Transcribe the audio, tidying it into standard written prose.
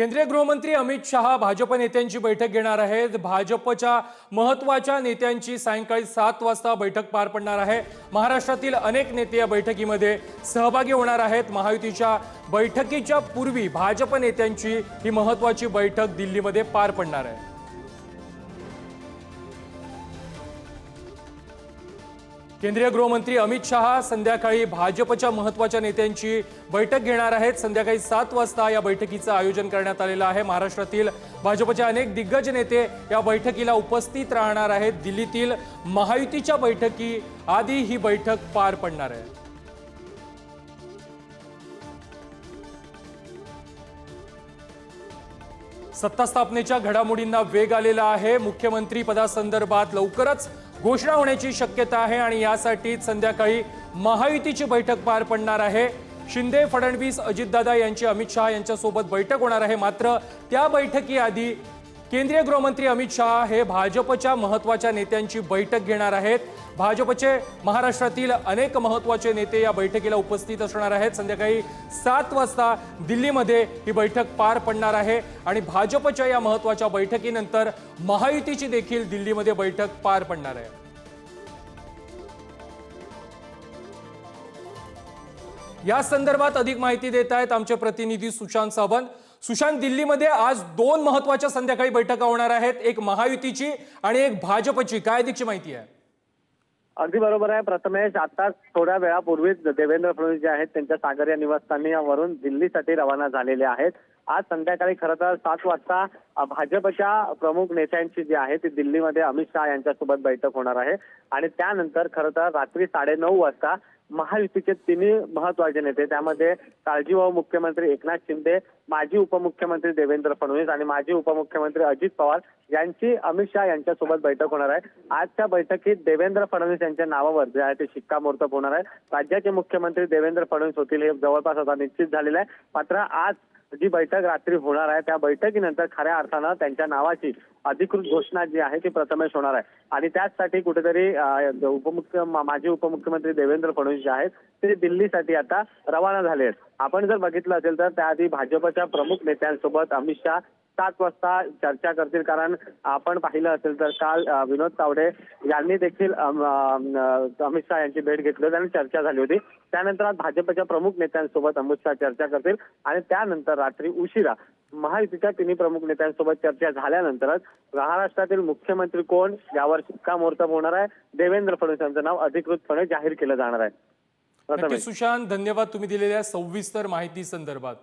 केंद्रीय गृहमंत्री अमित शहा भाजप नेत्यांची बैठक घेणार आहेत। भाजपच्या महत्त्वाच्या नेत्यांची सायंकाळी 7 वाजता बैठक पार पडणार आहे। महाराष्ट्रातील अनेक नेते या बैठकीमध्ये सहभागी होणार आहेत। महायुतीच्या बैठकीच्या पूर्वी भाजप नेत्यांची ही महत्त्वाची बैठक दिल्लीमध्ये पार पडणार आहे। केंद्रीय गृहमंत्री अमित शहा संध्याकाळी भाजपच्या महत्त्वाच्या नेत्यांची बैठक घेणार आहेत। संध्याकाळी 7 वाजता या बैठकीचं आयोजन करण्यात आलेलं आहे। महाराष्ट्रातील भाजपचे अनेक दिग्गज नेते या बैठकीला उपस्थित राहणार आहेत। दिल्लीतील महायुतीच्या बैठकी आधी ही बैठक पार पडणार आहे। सत्ता स्थापनेच्या घडामोडींना वेग आलेला आहे। मुख्यमंत्री पदासंदर्भात लवकरच घोषणा होण्याची शक्यता आहे आणि यासाठी संध्याकाळी महायुतीची बैठक पार पडणार आहे। शिंदे, फडणवीस, अजितदादा यांची अमित शहा यांच्यासोबत बैठक होणार आहे। मात्र त्या बैठकीआधी केंद्रीय गृहमंत्री अमित शहा हे भाजपच्या महत्त्वाच्या नेत्यांची बैठक घेणार आहेत। भाजपचे महाराष्ट्रातील अनेक महत्त्वाचे नेते या बैठकीला उपस्थित असणार आहेत। संध्याकाळी 7 वाजता दिल्लीमध्ये ही बैठक पार पडणार आहे आणि भाजपच्या या महत्त्वाच्या बैठकीनंतर महायुतीची देखील दिल्लीमध्ये बैठक पार पडणार आहे। या संदर्भात अधिक माहिती देत आहेत आमचे प्रतिनिधी सुशांत सावंत। सुशांत, दिल्लीमध्ये आज 2 महत्त्वाच्या संध्याकाळी बैठका होणार आहेत, एक महायुतीची आणि एक भाजपची। काय अधिकची माहिती आहे? अगदी बरोबर आहे प्रथमेश। आता थोड्या वेळापूर्वीच देवेंद्र फडणवीस जे आहेत त्यांच्या सागरिया निवासस्थानावरून दिल्लीसाठी रवाना झालेले आहेत। आज संध्याकाळी खरं तर 7 वाजता भाजपच्या प्रमुख नेत्यांची जी आहे ती दिल्लीमध्ये अमित शहा यांच्यासोबत बैठक होणार आहे आणि त्यानंतर खरं तर रात्री 9:30 वाजता महायुतीचे तिन्ही महत्त्वाचे नेते, त्यामध्ये काळजीवाहू मुख्यमंत्री एकनाथ शिंदे, माजी उपमुख्यमंत्री देवेंद्र फडणवीस आणि माजी उपमुख्यमंत्री अजित पवार यांची अमित शहा यांच्यासोबत बैठक होणार आहे। आजच्या बैठकीत देवेंद्र फडणवीस यांच्या नावावर जे आहे ते शिक्कामोर्तब होणार आहे। राज्याचे मुख्यमंत्री देवेंद्र फडणवीस होतील हे जवळपास आता निश्चित झालेलं आहे। मात्र आज जी बैठक रात्री होणार आहे त्या बैठकीनंतर खऱ्या अर्थानं त्यांच्या नावाची अधिकृत घोषणा जी आहे ती प्रथमेश होणार आहे आणि त्याचसाठी कुठेतरी माजी उपमुख्यमंत्री देवेंद्र फडणवीस जे आहेत ते दिल्लीसाठी आता रवाना झाले आहेत। आपण जर बघितलं असेल तर त्याआधी भाजपच्या प्रमुख नेत्यांसोबत अमित शहा 7 वाजता चर्चा करतील, कारण आपण पाहिलं असेल तर काल विनोद तावडे यांनी देखील अमित शहा यांची भेट घेतली आणि चर्चा झाली होती। त्यानंतर आज भाजपच्या प्रमुख नेत्यांसोबत अमित शहा चर्चा करतील आणि त्यानंतर रात्री उशिरा महायुतीच्या तिन्ही प्रमुख नेत्यांसोबत चर्चा झाल्यानंतरच महाराष्ट्रातील मुख्यमंत्री कोण यावर शिक्कामोर्तब होणार आहे। देवेंद्र फडणवीस यांचं नाव अधिकृतपणे जाहीर केलं जाणार आहे। नक्की सुशांत, धन्यवाद तुम्ही दिलेल्या सविस्तर माहिती संदर्भात।